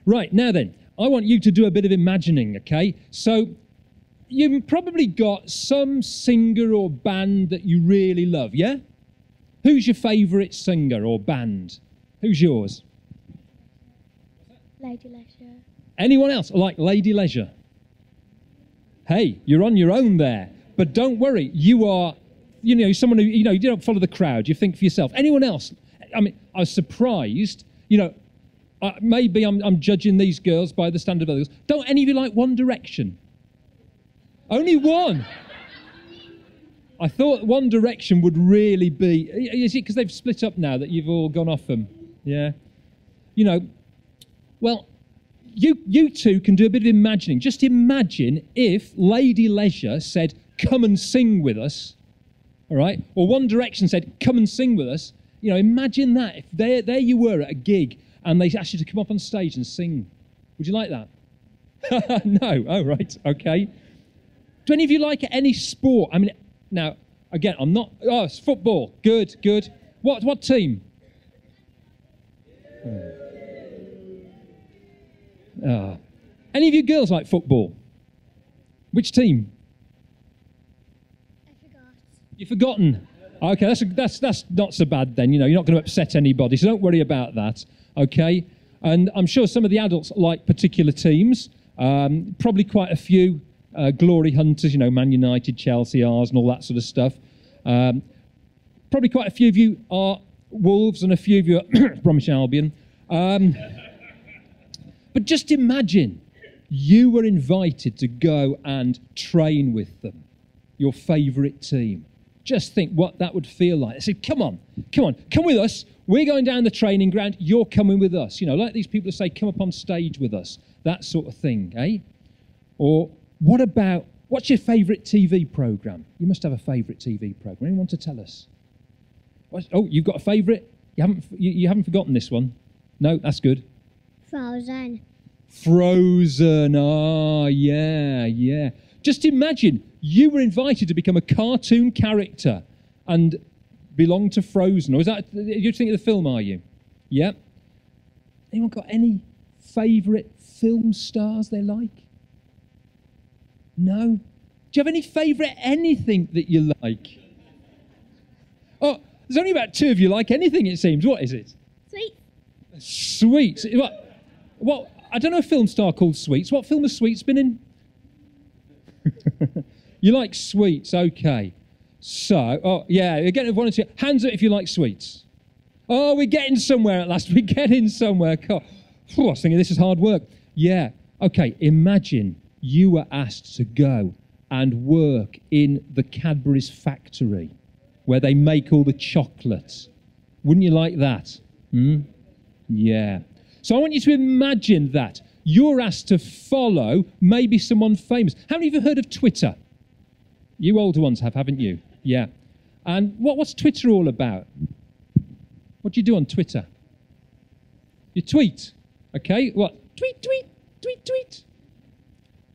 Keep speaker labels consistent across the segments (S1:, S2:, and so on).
S1: Right, now then, I want you to do a bit of imagining, okay? So, you've probably got some singer or band that you really love, yeah? Who's your favourite singer or band? Who's yours?
S2: Lady Leisure.
S1: Anyone else like Lady Leisure? Hey, you're on your own there. But don't worry, you are, someone who, you don't follow the crowd. You think for yourself. Anyone else? I mean, I was surprised, maybe I'm judging these girls by the standard of others. Don't any of you like One Direction? Only one? I thought One Direction would really be... Is it because they've split up now that you've all gone off them? Yeah. Well, you two can do a bit of imagining. Just imagine if Lady Leisure said, come and sing with us, all right? Or One Direction said, come and sing with us. Imagine that. If there you were at a gig and they asked you to come up on stage and sing. Would you like that? No. Oh, right. Okay. Do any of you like any sport? I mean, now, again, I'm not... Oh, it's football. Good. What team? Any of you girls like football? Which team?
S2: I forgot.
S1: You've forgotten. Okay, that's not so bad then. You're not going to upset anybody, so don't worry about that. Okay, and I'm sure some of the adults like particular teams. Probably quite a few glory hunters. Man United, Chelsea, Arsenal, all that sort of stuff. Probably quite a few of you are Wolves, and a few of you are Bromwich Albion. But just imagine you were invited to go and train with them, your favourite team. Just think what that would feel like. They said, come with us. We're going down the training ground. You're coming with us. Like these people who say, come up on stage with us. That sort of thing, eh? Or what's your favourite TV programme? You must have a favourite TV programme. Anyone want to tell us? Oh, you've got a favourite? You haven't forgotten this one? No, that's good.
S2: Frozen.
S1: Frozen. Ah, yeah. Just imagine you were invited to become a cartoon character and belong to Frozen. Or is that, you're thinking of the film, are you? Yeah. Anyone got any favourite film stars they like? No? Do you have any favourite anything that you like? Oh, there's only about two of you like anything, it seems. What is it?
S2: Sweet.
S1: Sweets. What? I don't know a film star called Sweets. What film has Sweets been in? You like sweets, okay. So, again, one or two. Hands up if you like sweets. Oh, we're getting somewhere at last. We're getting somewhere. I was thinking this is hard work. Yeah, okay, imagine you were asked to go and work in the Cadbury's factory where they make all the chocolates. Wouldn't you like that? Yeah. So I want you to imagine that. You're asked to follow maybe someone famous. How many of you have heard of Twitter? You older ones have, haven't you? Yeah. And what's Twitter all about? What do you do on Twitter? You tweet. Okay? What? Tweet.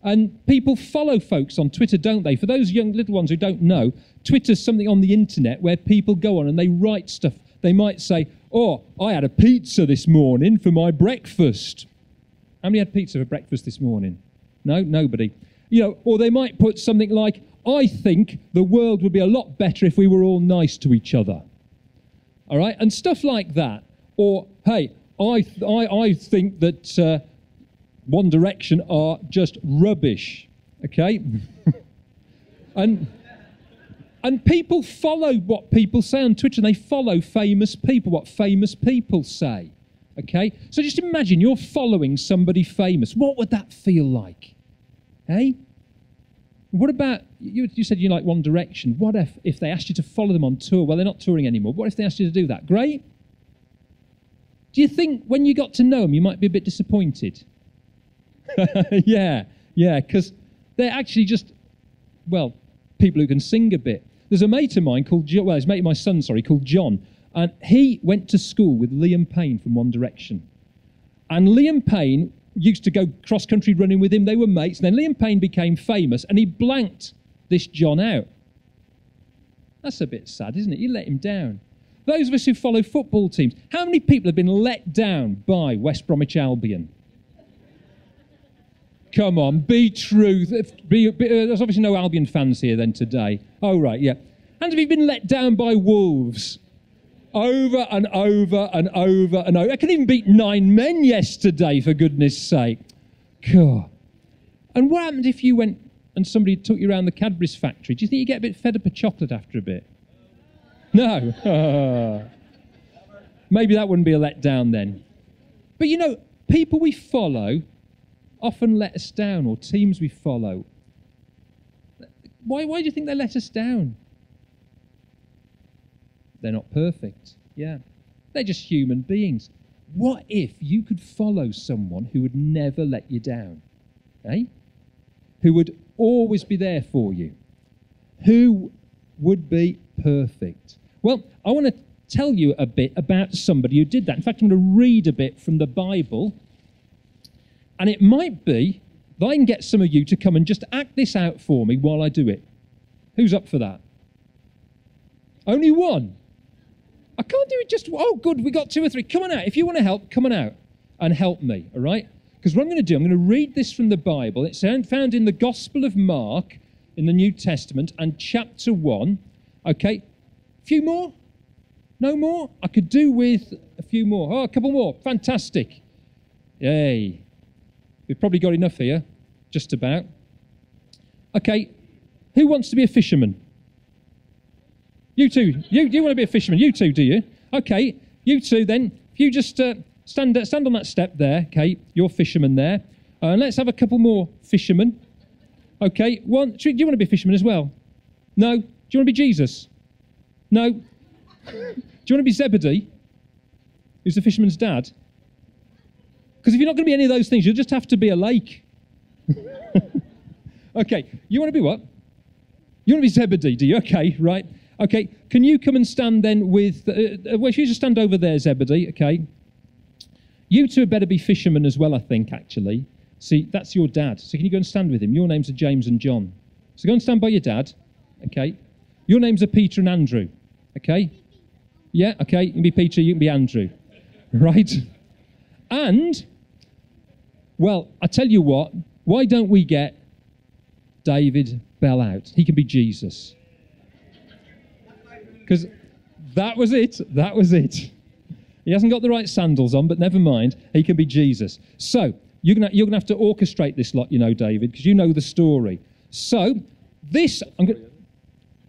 S1: And people follow folks on Twitter, don't they? For those young little ones who don't know, Twitter's something on the internet where people go on and they write stuff. They might say, oh, I had a pizza this morning for my breakfast. How many had pizza for breakfast this morning? No? Nobody. Or they might put something like, I think the world would be a lot better if we were all nice to each other. All right? And stuff like that. Or, hey, I think that One Direction are just rubbish. Okay? And people follow what people say on Twitter, and they follow famous people, what famous people say. Okay? So just imagine you're following somebody famous. What would that feel like? Hey? What about, you said you like One Direction. What if they asked you to follow them on tour? Well, they're not touring anymore. What if they asked you to do that? Great. Do you think when you got to know them, you might be a bit disappointed? Yeah, because they're actually just, people who can sing a bit. There's a mate of mine called, his mate of my son, called John, and he went to school with Liam Payne from One Direction. And Liam Payne used to go cross-country running with him. They were mates. And then Liam Payne became famous, and he blanked this John out. That's a bit sad, isn't it? You let him down. Those of us who follow football teams, how many people have been let down by West Bromwich Albion? Come on, be truth. There's obviously no Albion fans here then today. Oh, right, yeah. And have you been let down by Wolves? Over and over and over and over. I couldn't even beat 9 men yesterday, for goodness sake. God. And what happened if you went and somebody took you around the Cadbury's factory? Do you think you get a bit fed up of chocolate after a bit? No. Maybe that wouldn't be a letdown then. But you know, people we follow often let us down, or teams we follow. Why do you think they let us down? They're not perfect. Yeah. They're just human beings. What if you could follow someone who would never let you down? Eh? Who would always be there for you? Who would be perfect? Well, I want to tell you a bit about somebody who did that. In fact, I'm going to read a bit from the Bible. And it might be that I can get some of you to come and just act this out for me while I do it. Who's up for that? Only one? I can't do it just... Oh, good, we got 2 or 3. Come on out. If you want to help, come on out and help me, all right? Because what I'm going to do, I'm going to read this from the Bible. It's found in the Gospel of Mark in the New Testament and chapter 1. Okay, a few more? No more? I could do with a few more. Oh, a couple more. Fantastic. Yay. We've probably got enough here, just about. Okay, who wants to be a fisherman? You two. You want to be a fisherman? You two, do you? Okay, you two then. If you just stand on that step there, okay, you're fisherman there. And let's have a couple more fishermen. Okay, do you want to be a fisherman as well? No? Do you want to be Jesus? No? Do you want to be Zebedee, who's the fisherman's dad? Because if you're not going to be any of those things, you'll just have to be a lake. Okay, you want to be what? You want to be Zebedee, do you? Okay, right. Okay, can you come and stand then with... well, if you just stand over there, Zebedee, okay. You two had better be fishermen as well, I think, actually. See, that's your dad. So can you go and stand with him? Your names are James and John. So go and stand by your dad, okay. Your names are Peter and Andrew, okay. Yeah, okay, you can be Peter, you can be Andrew. Right? And... well, I tell you what, why don't we get David Bell out? He can be Jesus. Because that was it. He hasn't got the right sandals on, but never mind. He can be Jesus. So, you're going to have to orchestrate this lot, you know, David, because you know the story. So, this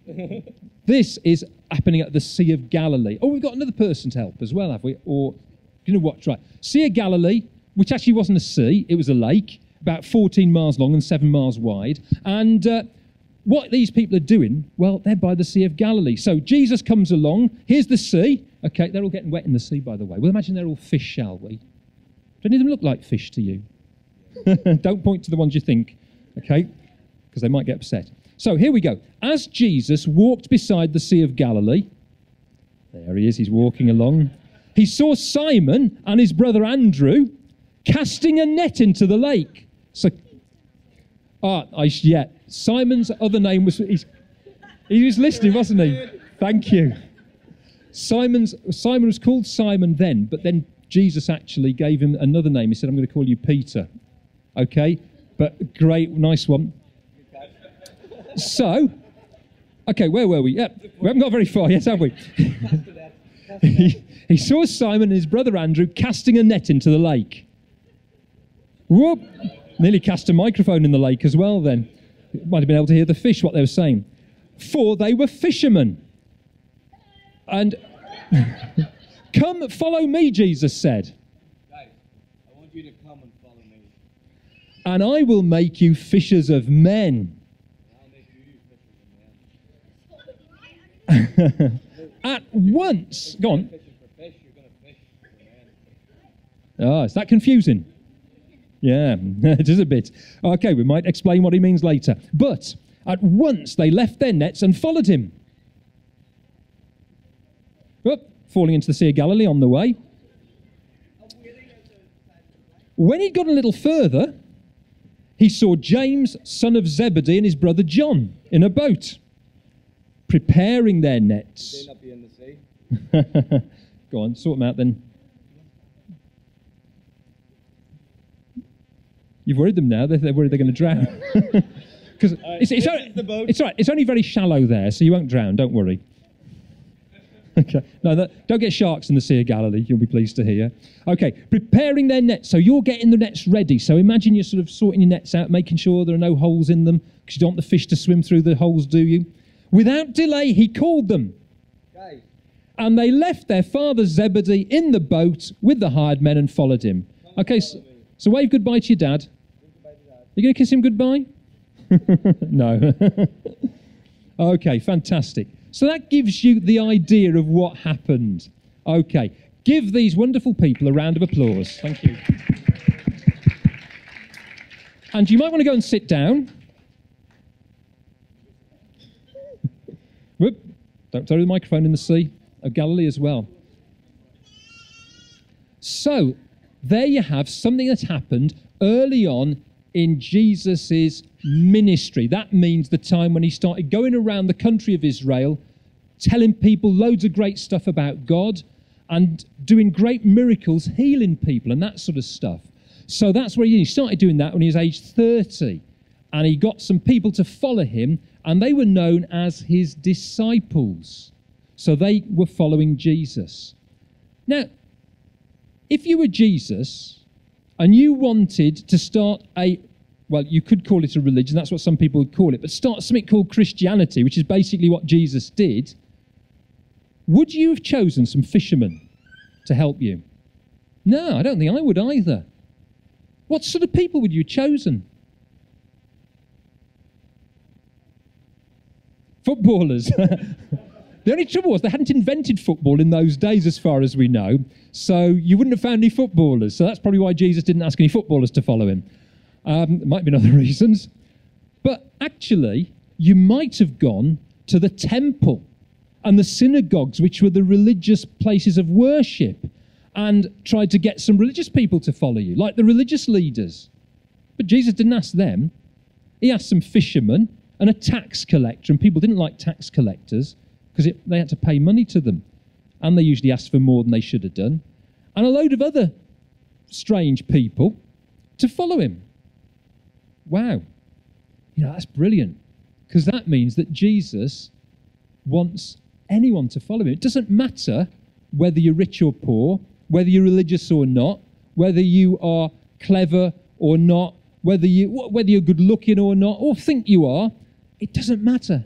S1: is happening at the Sea of Galilee. Oh, we've got another person to help as well, have we? Or, you know what, right. Sea of Galilee, which actually wasn't a sea, it was a lake, about 14 miles long and 7 miles wide. And what these people are doing, well, they're by the Sea of Galilee. So Jesus comes along, here's the sea. Okay, they're all getting wet in the sea, by the way. We'll imagine they're all fish, shall we? Do any of them look like fish to you? Don't point to the ones you think, okay? Because they might get upset. So here we go. As Jesus walked beside the Sea of Galilee, there he is, he's walking along, he saw Simon and his brother Andrew casting a net into the lake. So, Simon's other name was... he was listening, wasn't he? Thank you. Simon was called Simon then, but then Jesus actually gave him another name. He said, I'm going to call you Peter. Okay? But great, nice one. So, okay, where were we? Yeah, we haven't got very far yet, have we? He saw Simon and his brother Andrew casting a net into the lake. Whoop! Nearly cast a microphone in the lake as well then. Might have been able to hear the fish, what they were saying. For they were fishermen. And, come, follow me, Jesus said.
S3: Guys, I want you to come and follow me.
S1: And I will make you fishers of men.
S3: I'll make you fishers of men.
S1: At once. Go on.
S3: Fishing for fish, you're going to fish for men.
S1: Oh, is that confusing? Yeah, it is a bit. Okay, we might explain what he means later. But at once they left their nets and followed him. Oh, falling into the Sea of Galilee on the way. When he'd got a little further, he saw James, son of Zebedee, and his brother John in a boat, preparing their nets.
S3: They not be in the sea.
S1: Go on, sort them out then. You've worried them now. They're worried they're going to drown. Because it's all right. It's only very shallow there, so you won't drown. Don't worry. Okay. No, don't get sharks in the Sea of Galilee. You'll be pleased to hear. Okay. Preparing their nets. So you're getting the nets ready. So imagine you're sort of sorting your nets out, making sure there are no holes in them, because you don't want the fish to swim through the holes, do you? Without delay, he called them. Okay. And they left their father Zebedee in the boat with the hired men and followed him. Okay. So wave goodbye to your dad. Are you going to kiss him goodbye? No. Okay, fantastic. So that gives you the idea of what happened. Okay, give these wonderful people a round of applause. Thank you. And you might want to go and sit down. Whoop. Don't throw the microphone in the Sea of Galilee as well. So, there you have something that happened early on in Jesus' ministry. That means the time when he started going around the country of Israel, telling people loads of great stuff about God and doing great miracles, healing people and that sort of stuff. So that's where he started doing that when he was aged 30. And he got some people to follow him, and they were known as his disciples. So they were following Jesus. Now, if you were Jesus and you wanted to start well, you could call it a religion, that's what some people would call it, but start something called Christianity, which is basically what Jesus did, would you have chosen some fishermen to help you? No, I don't think I would either. What sort of people would you have chosen? Footballers. The only trouble was they hadn't invented football in those days, as far as we know, so you wouldn't have found any footballers. So that's probably why Jesus didn't ask any footballers to follow him. There might have been other reasons. But actually, you might have gone to the temple and the synagogues, which were the religious places of worship, and tried to get some religious people to follow you, like the religious leaders. But Jesus didn't ask them. He asked some fishermen and a tax collector, and people didn't like tax collectors because they had to pay money to them, and they usually asked for more than they should have done, and a load of other strange people to follow him. Wow. That's brilliant, because that means that Jesus wants anyone to follow him. It doesn't matter whether you're rich or poor, whether you're religious or not, whether you are clever or not, whether you're good looking or not, or think you are. It doesn't matter.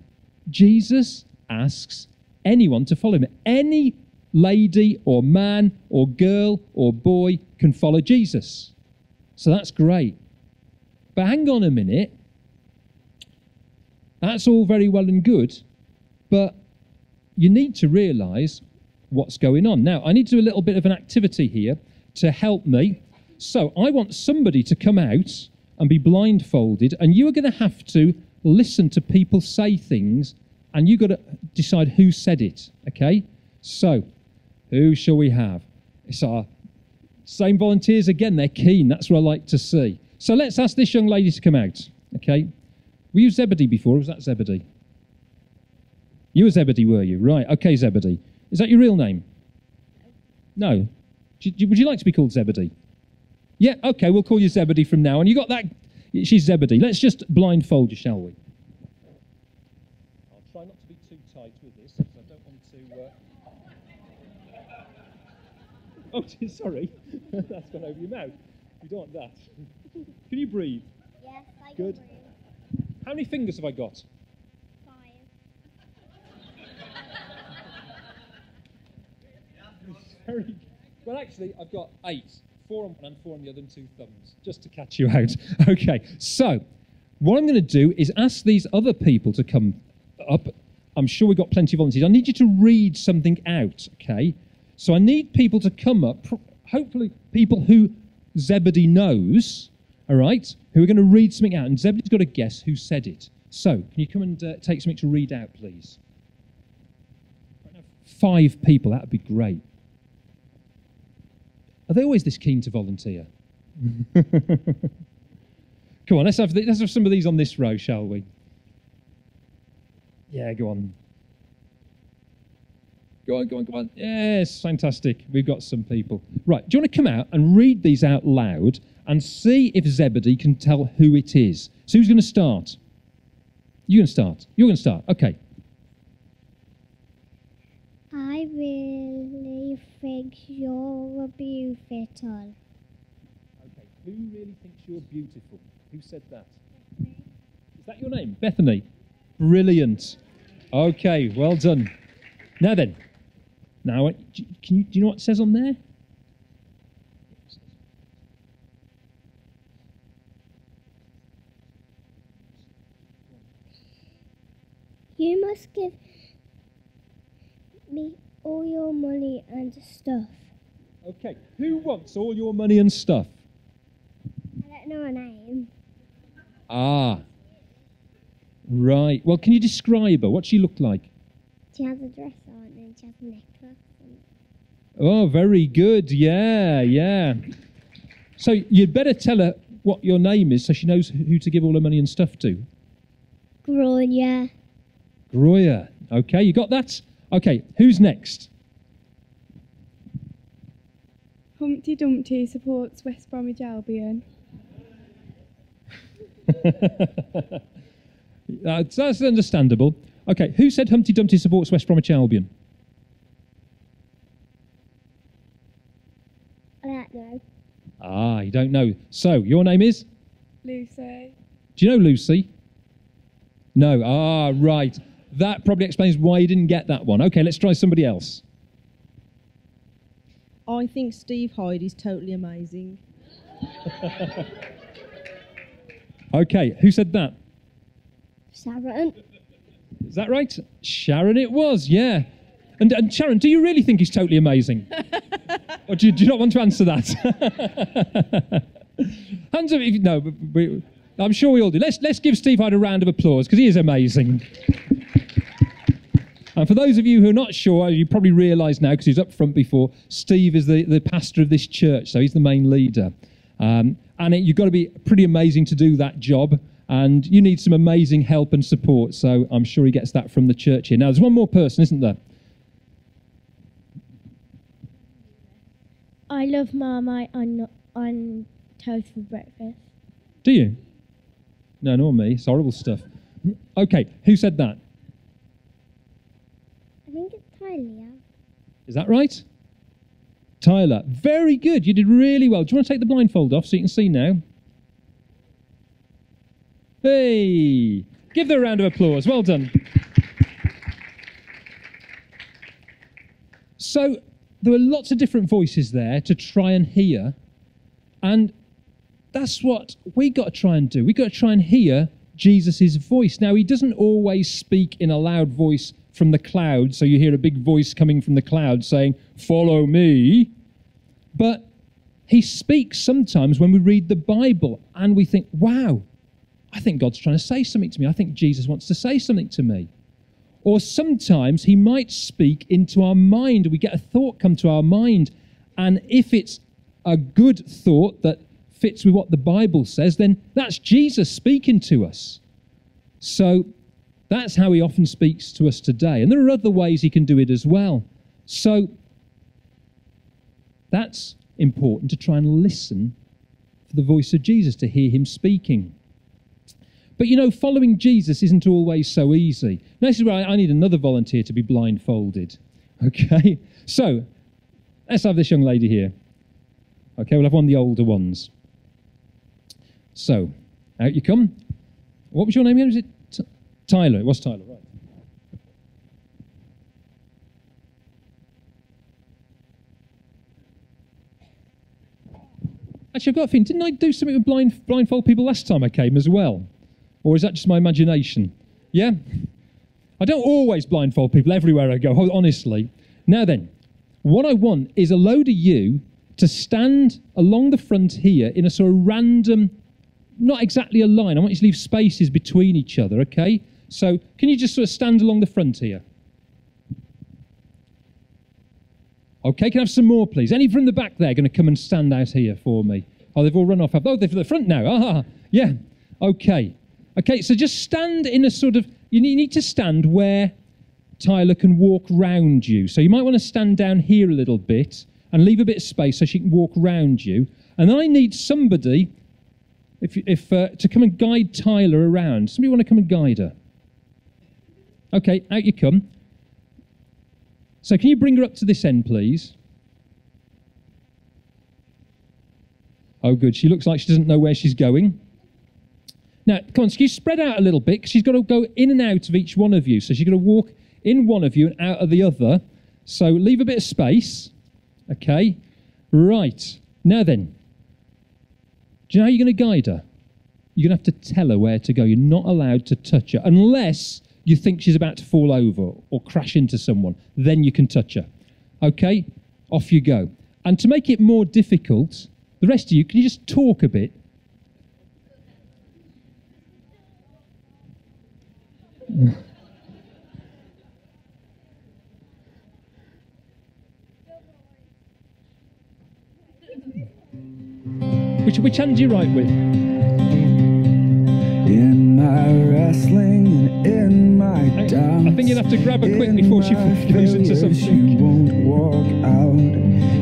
S1: Jesus asks anyone to follow him. Any lady or man or girl or boy can follow Jesus. So that's great. But hang on a minute. That's all very well and good, but you need to realise what's going on. Now, I need to do a little bit of an activity here to help me. So I want somebody to come out and be blindfolded, and you are going to have to listen to people say things, and you've got to decide who said it, okay? So, who shall we have? It's our same volunteers again. They're keen. That's what I like to see. So let's ask this young lady to come out, okay? Were you Zebedee before, or was that Zebedee? You were Zebedee, were you? Right, okay, Zebedee. Is that your real name? No. Would you like to be called Zebedee? Yeah, okay, we'll call you Zebedee from now on. You got that? She's Zebedee. Let's just blindfold you, shall we? I'll try not to be too tight with this, because I don't want to... Oh, sorry. That's gone over your mouth. You don't want that. Can you breathe?
S2: Yes, I
S1: Good.
S2: can breathe.
S1: How many fingers have I got?
S2: 5.
S1: Very... Well, actually, I've got 8. 4 on one and 4 on the other, and 2 thumbs, just to catch you out. Okay, so what I'm going to do is ask these other people to come up. I'm sure we've got plenty of volunteers. I need you to read something out, okay? So I need people to come up, hopefully people who Zebedee knows, all right, who are going to read something out, and Zebedee's got to guess who said it. So, can you come and take something to read out, please? 5 people, that would be great. Are they always this keen to volunteer? Come on, let's have some of these on this row, shall we? Yeah, go on. Go on, go on, go on. Yes, fantastic. We've got some people. Right, do you want to come out and read these out loud and see if Zebedee can tell who it is? So who's going to start? You're going to start. You're going to start. Okay.
S2: I really think you're beautiful.
S1: Okay, who really thinks you're beautiful? Who said that? Is that your name? Bethany. Brilliant. Okay, well done. Now then. Now, do you know what it says on there?
S2: You must give me all your money and stuff.
S1: Okay, who wants all your money and stuff?
S2: I don't know her name.
S1: Ah, right. Well, can you describe her? What she look like?
S2: She has a dress on and she has a necklace.
S1: Oh, very good. Yeah, yeah. So you'd better tell her what your name is so she knows who to give all her money and stuff to.
S2: Gronya.
S1: Groya. Okay, you got that? Okay, who's next?
S4: Humpty Dumpty supports West Bromwich Albion.
S1: That's understandable. Okay, who said Humpty Dumpty supports West Bromwich Albion?
S2: I don't know.
S1: Ah, you don't know. So, your name is?
S4: Lucy.
S1: Do you know Lucy? No. Ah, right. That probably explains why you didn't get that one. Okay, let's try somebody else.
S5: I think Steve Hyde is totally amazing.
S1: Okay, who said that?
S2: Sharon.
S1: Is that right? Sharon it was, yeah. And Sharon, do you really think he's totally amazing? Or do you not want to answer that? Hands up if you... No, I'm sure we all do. Let's give Steve Hyde a round of applause, because he is amazing. And for those of you who are not sure, you probably realise now, because he was up front before, Steve is the pastor of this church, so he's the main leader. You've got to be pretty amazing to do that job, and you need some amazing help and support, so I'm sure he gets that from the church here. Now, there's one more person, isn't there?
S2: I love Marmite on toast for breakfast.
S1: Do you? No, not me. It's horrible stuff. Okay, who said that?
S2: I think it's Tylia.
S1: Is that right? Tyler. Very good. You did really well. Do you want to take the blindfold off so you can see now? Hey! Give them a round of applause. Well done. So, there were lots of different voices there to try and hear. And that's what we got to try and do. We got to try and hear Jesus' voice. Now, he doesn't always speak in a loud voice from the cloud, so you hear a big voice coming from the cloud saying, "Follow me." But he speaks sometimes when we read the Bible and we think, wow, I think God's trying to say something to me. I think Jesus wants to say something to me. Or sometimes he might speak into our mind. We get a thought come to our mind, and if it's a good thought that fits with what the Bible says, then that's Jesus speaking to us. So that's how he often speaks to us today. And there are other ways he can do it as well. So that's important, to try and listen for the voice of Jesus, to hear him speaking. But you know, following Jesus isn't always so easy. Now, this is where I need another volunteer to be blindfolded. Okay? So, let's have this young lady here. Okay, we'll have one of the older ones. So, out you come. What was your name again? Was it Tyler? It was Tyler, right. Actually, I've got a feeling, didn't I do something with blindfold people last time I came as well? Or is that just my imagination? Yeah? I don't always blindfold people everywhere I go, honestly. Now then, what I want is a load of you to stand along the front here in a sort of random, not exactly a line. I want you to leave spaces between each other, okay? So can you just sort of stand along the front here? Okay, can I have some more, please? Any from the back there going to come and stand out here for me? Oh, they've all run off. Oh, they're for the front now. Ah, yeah. Okay. Okay, so just stand in a sort of... You need to stand where Tyler can walk round you. So you might want to stand down here a little bit and leave a bit of space so she can walk round you. And then I need somebody to come and guide Tyler around. Somebody want to come and guide her? Okay, out you come. So can you bring her up to this end, please? Oh, good. She looks like she doesn't know where she's going. Now, come on, so you spread out a little bit, because she's got to go in and out of each one of you. So she's going to walk in one of you and out of the other. So leave a bit of space. Okay. Right. Now then, do you know how you're going to guide her? You're going to have to tell her where to go. You're not allowed to touch her, unless you think she's about to fall over or crash into someone. Then you can touch her. Okay? Off you go. And to make it more difficult, the rest of you, can you just talk a bit? Which hand do you write with?
S6: In my wrestling and in my doubts,
S1: I think you'll have to grab her quick before she goes into something.
S6: You won't walk out.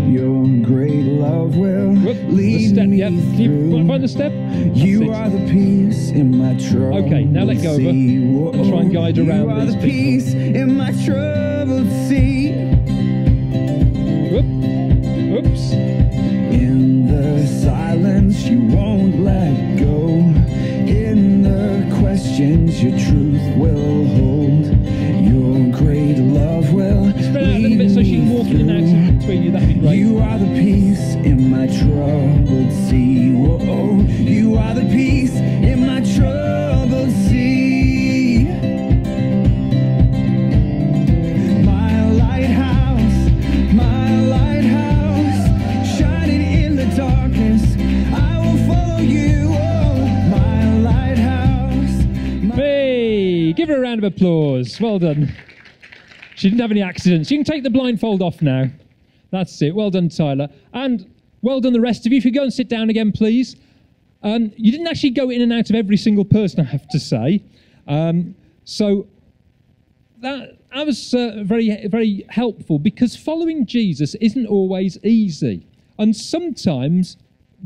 S6: Your great love will lead
S1: the step,
S6: me
S1: yeah. Can you find the step?
S6: You are the peace in my trouble.
S1: Okay, now let go of her and try and guide around
S6: You are
S1: these
S6: the
S1: people.
S6: peace in my troubled sea.
S1: Oops.
S6: In the silence you won't let go. In the questions your truth will hold. Your great love will
S1: Spread out a little bit so she can walk in and out in between you. That'd be great.
S6: You are the peace in my troubled sea. Whoa, you are the peace in my troubled sea. My lighthouse, shining in the darkness. I will follow you. Oh, my lighthouse.
S1: Hey, give her a round of applause. Well done. She didn't have any accidents. You can take the blindfold off now. That's it. Well done, Tyler. And well done, the rest of you. If you go and sit down again, please. You didn't actually go in and out of every single person, I have to say. So that was very, very helpful, because following Jesus isn't always easy. And sometimes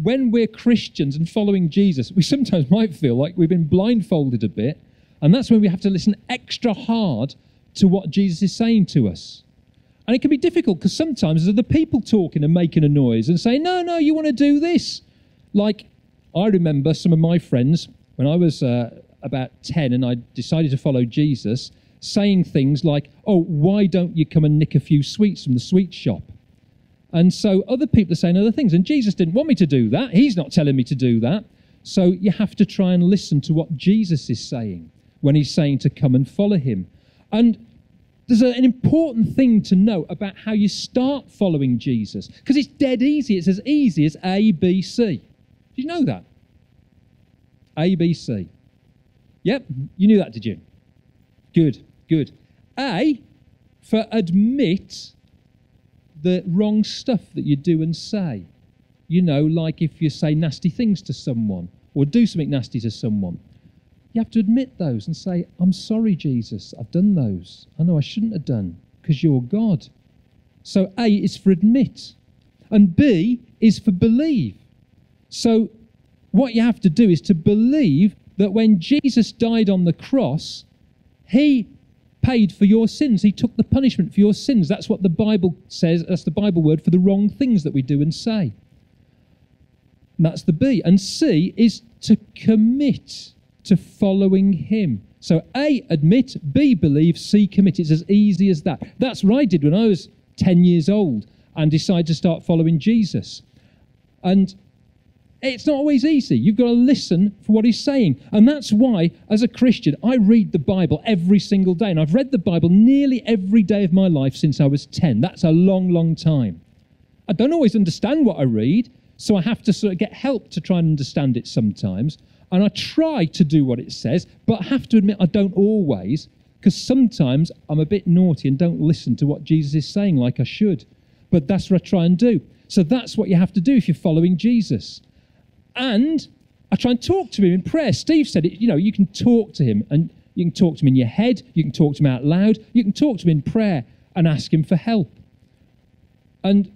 S1: when we're Christians and following Jesus, we sometimes might feel like we've been blindfolded a bit. And that's when we have to listen extra hard to what Jesus is saying to us. And it can be difficult, because sometimes there's the people talking and making a noise and saying, no, you want to do this. Like, I remember some of my friends, when I was about 10 and I decided to follow Jesus, saying things like, oh, why don't you come and nick a few sweets from the sweet shop? And so other people are saying other things. And Jesus didn't want me to do that. He's not telling me to do that. So you have to try and listen to what Jesus is saying when he's saying to come and follow him. And there's an important thing to know about how you start following Jesus, because it's dead easy. It's as easy as A, B, C. Did you know that? A, B, C. Yep, you knew that, did you? Good, good. A, for admit the wrong stuff that you do and say. You know, like if you say nasty things to someone or do something nasty to someone. You have to admit those and say, I'm sorry, Jesus, I've done those. I know I shouldn't have done, because you're God. So A is for admit. And B is for believe. So what you have to do is to believe that when Jesus died on the cross, he paid for your sins. He took the punishment for your sins. That's what the Bible says. That's the Bible word for the wrong things that we do and say. And that's the B. And C is to commit to following him. So A, admit, B, believe, C, commit. It's as easy as that. That's what I did when I was 10 years old and decided to start following Jesus. And it's not always easy. You've got to listen for what he's saying. And that's why, as a Christian, I read the Bible every single day. And I've read the Bible nearly every day of my life since I was 10. That's a long, long time. I don't always understand what I read, so I have to sort of get help to try and understand it sometimes. And I try to do what it says, but I have to admit I don't always, because sometimes I'm a bit naughty and don't listen to what Jesus is saying like I should. But that's what I try and do. So that's what you have to do if you're following Jesus. And I try and talk to him in prayer. Steve said it, you know, you can talk to him and You can talk to him in your head. You can talk to him out loud. You can talk to him in prayer and ask him for help. And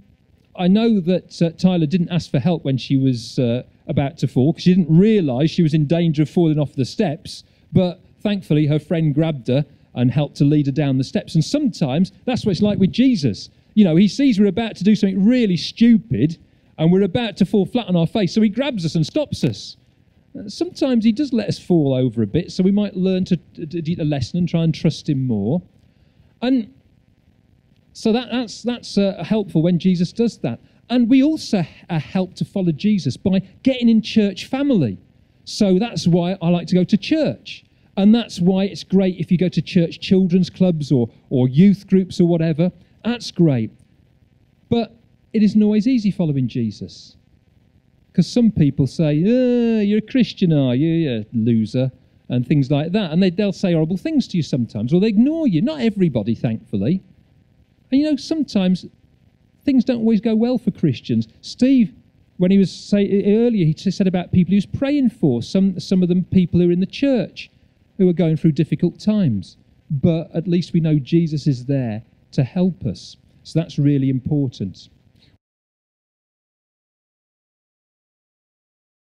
S1: I know that Tyler didn't ask for help when she was about to fall, because she didn't realise she was in danger of falling off the steps. But thankfully, her friend grabbed her and helped to lead her down the steps. And sometimes that's what it's like with Jesus. You know, he sees we're about to do something really stupid and we're about to fall flat on our face, so he grabs us and stops us. Sometimes he does let us fall over a bit, so we might learn to do a lesson and try and trust him more. And so that's helpful when Jesus does that. And we also help to follow Jesus by getting in church family. So that's why I like to go to church. And that's why it's great if you go to church children's clubs or youth groups or whatever. That's great. But it isn't always easy following Jesus. Because some people say, you're a Christian, are you? You're a loser, and things like that. And they'll say horrible things to you sometimes, or they ignore you. Not everybody, thankfully. And you know, sometimes things don't always go well for Christians. Steve, when he was earlier, he said about people he was praying for, some of them people who are in the church who are going through difficult times. But at least we know Jesus is there to help us. So that's really important.